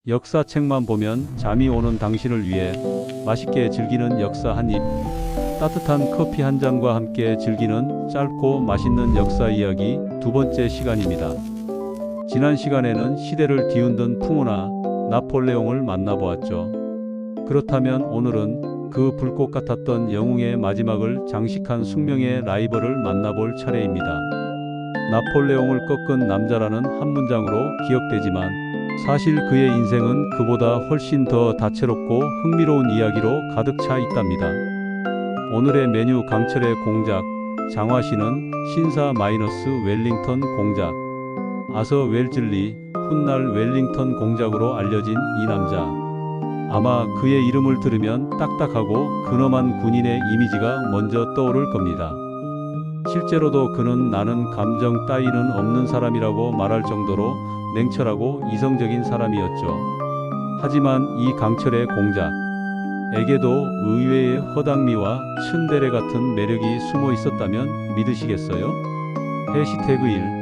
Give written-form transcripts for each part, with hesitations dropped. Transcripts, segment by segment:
역사책만 보면 잠이 오는 당신을 위해 맛있게 즐기는 역사 한 입. 따뜻한 커피 한 잔과 함께 즐기는 짧고 맛있는 역사 이야기 두 번째 시간입니다. 지난 시간에는 시대를 뒤흔든 풍우나 나폴레옹을 만나보았죠. 그렇다면 오늘은 그 불꽃 같았던 영웅의 마지막을 장식한 숙명의 라이벌을 만나볼 차례입니다. 나폴레옹을 꺾은 남자라는 한 문장으로 기억되지만 사실 그의 인생은 그보다 훨씬 더 다채롭고 흥미로운 이야기로 가득 차 있답니다. 오늘의 메뉴 강철의 공작, 장화시는 신사 마이너스 웰링턴 공작. 아서 웰즐리, 훗날 웰링턴 공작으로 알려진 이 남자. 아마 그의 이름을 들으면 딱딱하고 근엄한 군인의 이미지가 먼저 떠오를 겁니다. 실제로도 그는 나는 감정 따위는 없는 사람이라고 말할 정도로 냉철하고 이성적인 사람이었죠. 하지만 이 강철의 공작에게도 의외의 허당미와 츤데레 같은 매력이 숨어 있었다면 믿으시겠어요? 해시태그 1.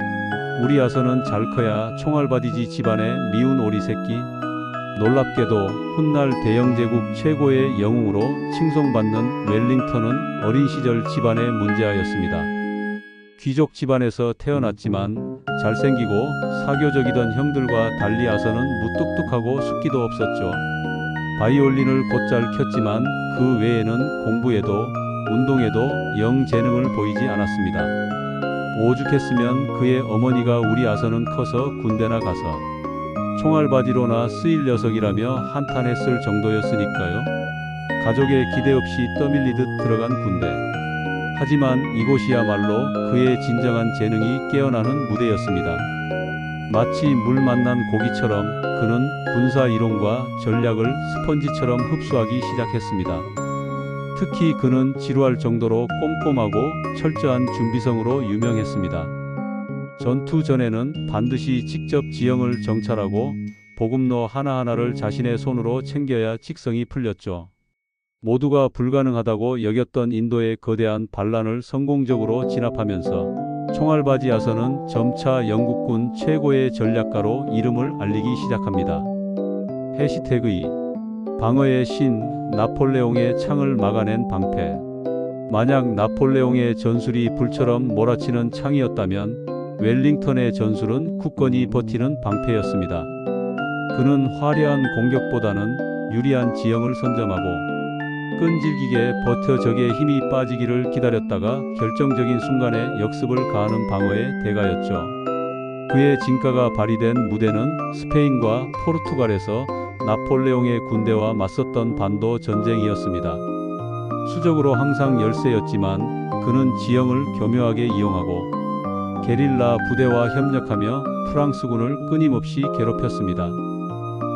우리 아서는 잘 커야 총알바디지 집안의 미운 오리 새끼. 놀랍게도 훗날 대영제국 최고의 영웅으로 칭송받는 웰링턴은 어린 시절 집안의 문제아였습니다. 귀족 집안에서 태어났지만 잘생기고 사교적이던 형들과 달리 아서는 무뚝뚝하고 숫기도 없었죠. 바이올린을 곧잘 켰지만 그 외에는 공부에도 운동에도 영 재능을 보이지 않았습니다. 오죽했으면 그의 어머니가 우리 아서는 커서 군대나 가서 총알바디로나 쓰일 녀석이라며 한탄했을 정도였으니까요. 가족의 기대 없이 떠밀리듯 들어간 군대. 하지만 이곳이야말로 그의 진정한 재능이 깨어나는 무대였습니다. 마치 물 만난 고기처럼 그는 군사 이론과 전략을 스펀지처럼 흡수하기 시작했습니다. 특히 그는 지루할 정도로 꼼꼼하고 철저한 준비성으로 유명했습니다. 전투 전에는 반드시 직접 지형을 정찰하고 보급로 하나하나를 자신의 손으로 챙겨야 직성이 풀렸죠. 모두가 불가능하다고 여겼던 인도의 거대한 반란을 성공적으로 진압하면서 총알바지 아서는 점차 영국군 최고의 전략가로 이름을 알리기 시작합니다. 해시태그 2. 방어의 신, 나폴레옹의 창을 막아낸 방패. 만약 나폴레옹의 전술이 불처럼 몰아치는 창이었다면 웰링턴의 전술은 굳건히 버티는 방패였습니다. 그는 화려한 공격보다는 유리한 지형을 선점하고 끈질기게 버텨 적의 힘이 빠지기를 기다렸다가 결정적인 순간에 역습을 가하는 방어의 대가였죠. 그의 진가가 발휘된 무대는 스페인과 포르투갈에서 나폴레옹의 군대와 맞섰던 반도 전쟁이었습니다. 수적으로 항상 열세였지만 그는 지형을 교묘하게 이용하고 게릴라 부대와 협력하며 프랑스군을 끊임없이 괴롭혔습니다.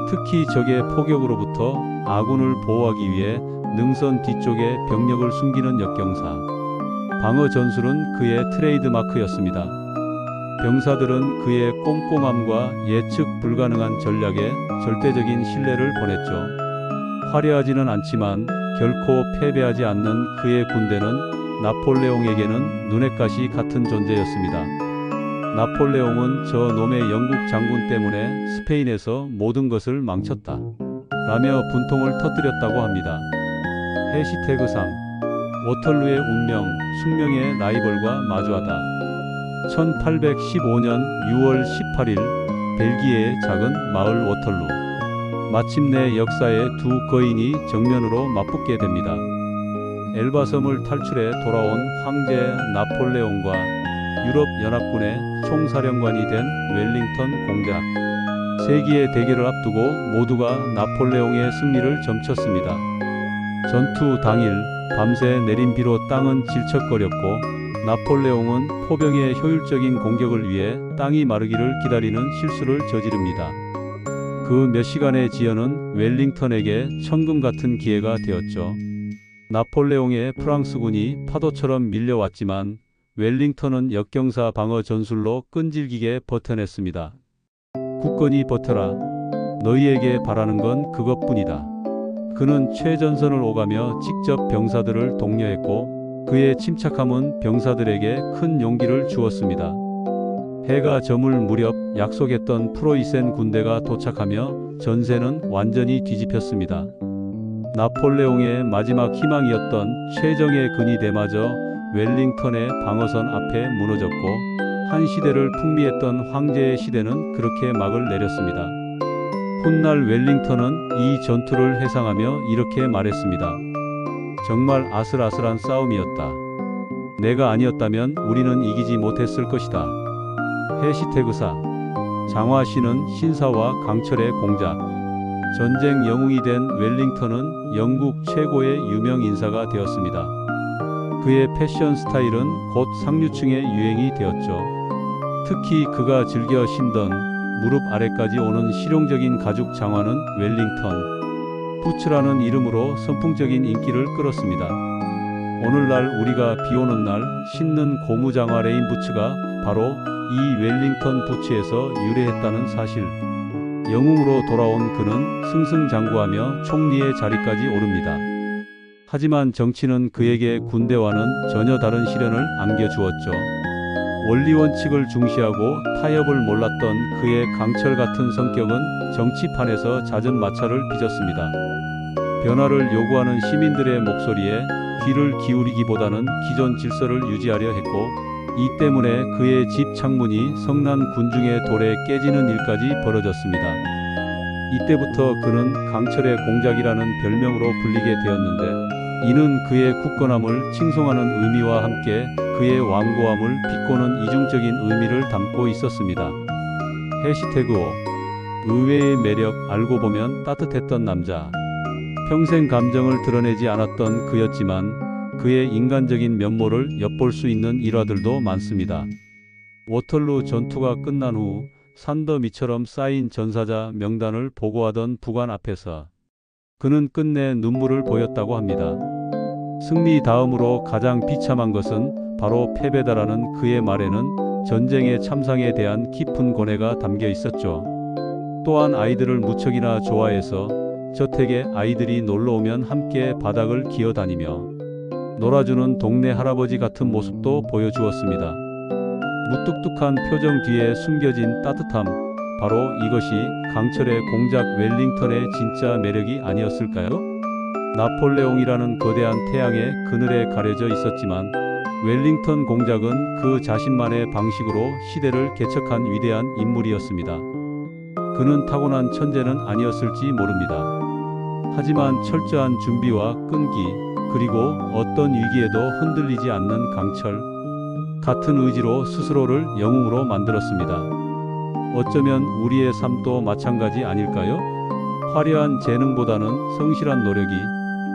특히 적의 포격으로부터 아군을 보호하기 위해 능선 뒤쪽에 병력을 숨기는 역경사. 방어 전술은 그의 트레이드마크였습니다. 병사들은 그의 꼼꼼함과 예측 불가능한 전략에 절대적인 신뢰를 보냈죠. 화려하지는 않지만 결코 패배하지 않는 그의 군대는 나폴레옹에게는 눈엣 가시 같은 존재였습니다. 나폴레옹은 저 놈의 영국 장군 때문에 스페인에서 모든 것을 망쳤다 라며 분통을 터뜨렸다고 합니다. 해시태그 3. 워털루의 운명, 숙명의 라이벌과 마주하다. 1815년 6월 18일 벨기에의 작은 마을 워털루. 마침내 역사의 두 거인이 정면으로 맞붙게 됩니다. 엘바섬을 탈출해 돌아온 황제 나폴레옹과 유럽연합군의 총사령관이 된 웰링턴 공작. 세기의 대결을 앞두고 모두가 나폴레옹의 승리를 점쳤습니다. 전투 당일 밤새 내린 비로 땅은 질척거렸고 나폴레옹은 포병의 효율적인 공격을 위해 땅이 마르기를 기다리는 실수를 저지릅니다. 그 몇 시간의 지연은 웰링턴에게 천금 같은 기회가 되었죠. 나폴레옹의 프랑스군이 파도처럼 밀려왔지만 웰링턴은 역경사 방어 전술로 끈질기게 버텨냈습니다. 굳건히 버텨라. 너희에게 바라는 건 그것뿐이다. 그는 최전선을 오가며 직접 병사들을 독려했고 그의 침착함은 병사들에게 큰 용기를 주었습니다. 해가 저물 무렵 약속했던 프로이센 군대가 도착하며 전세는 완전히 뒤집혔습니다. 나폴레옹의 마지막 희망이었던 최정의 근위대마저 웰링턴의 방어선 앞에 무너졌고 한 시대를 풍미했던 황제의 시대는 그렇게 막을 내렸습니다. 훗날 웰링턴은 이 전투를 회상하며 이렇게 말했습니다. 정말 아슬아슬한 싸움이었다. 내가 아니었다면 우리는 이기지 못했을 것이다. 해시태그사 장화신은 신사와 강철의 공작. 전쟁 영웅이 된 웰링턴은 영국 최고의 유명 인사가 되었습니다. 그의 패션 스타일은 곧 상류층의 유행이 되었죠. 특히 그가 즐겨 신던 무릎 아래까지 오는 실용적인 가죽 장화는 웰링턴 부츠라는 이름으로 선풍적인 인기를 끌었습니다. 오늘날 우리가 비오는 날 신는 고무장화 레인 부츠가 바로 이 웰링턴 부츠에서 유래했다는 사실. 영웅으로 돌아온 그는 승승장구하며 총리의 자리까지 오릅니다. 하지만 정치는 그에게 군대와는 전혀 다른 시련을 안겨주었죠. 원리 원칙을 중시하고 타협을 몰랐던 그의 강철 같은 성격은 정치판에서 잦은 마찰을 빚었습니다. 변화를 요구하는 시민들의 목소리에 귀를 기울이기보다는 기존 질서를 유지하려 했고, 이 때문에 그의 집 창문이 성난 군중의 돌에 깨지는 일까지 벌어졌습니다. 이때부터 그는 강철의 공작이라는 별명으로 불리게 되었는데, 이는 그의 굳건함을 칭송하는 의미와 함께 그의 완고함을 비꼬는 이중적인 의미를 담고 있었습니다. 해시태그 5 의외의 매력 알고 보면 따뜻했던 남자. 평생 감정을 드러내지 않았던 그였지만 그의 인간적인 면모를 엿볼 수 있는 일화들도 많습니다. 워털루 전투가 끝난 후 산더미처럼 쌓인 전사자 명단을 보고하던 부관 앞에서 그는 끝내 눈물을 보였다고 합니다. 승리 다음으로 가장 비참한 것은 바로 패배다라는 그의 말에는 전쟁의 참상에 대한 깊은 고뇌가 담겨 있었죠. 또한 아이들을 무척이나 좋아해서 저택에 아이들이 놀러오면 함께 바닥을 기어다니며 놀아주는 동네 할아버지 같은 모습도 보여주었습니다. 무뚝뚝한 표정 뒤에 숨겨진 따뜻함, 바로 이것이 강철의 공작 웰링턴의 진짜 매력이 아니었을까요? 나폴레옹이라는 거대한 태양의 그늘에 가려져 있었지만 웰링턴 공작은 그 자신만의 방식으로 시대를 개척한 위대한 인물이었습니다. 그는 타고난 천재는 아니었을지 모릅니다. 하지만 철저한 준비와 끈기, 그리고 어떤 위기에도 흔들리지 않는 강철, 같은 의지로 스스로를 영웅으로 만들었습니다. 어쩌면 우리의 삶도 마찬가지 아닐까요? 화려한 재능보다는 성실한 노력이,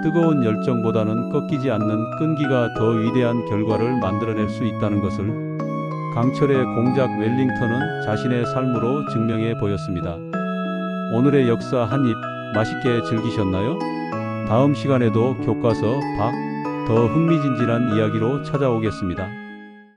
뜨거운 열정보다는 꺾이지 않는 끈기가 더 위대한 결과를 만들어낼 수 있다는 것을 강철의 공작 웰링턴은 자신의 삶으로 증명해 보였습니다. 오늘의 역사 한 입 맛있게 즐기셨나요? 다음 시간에도 교과서 박 더 흥미진진한 이야기로 찾아오겠습니다.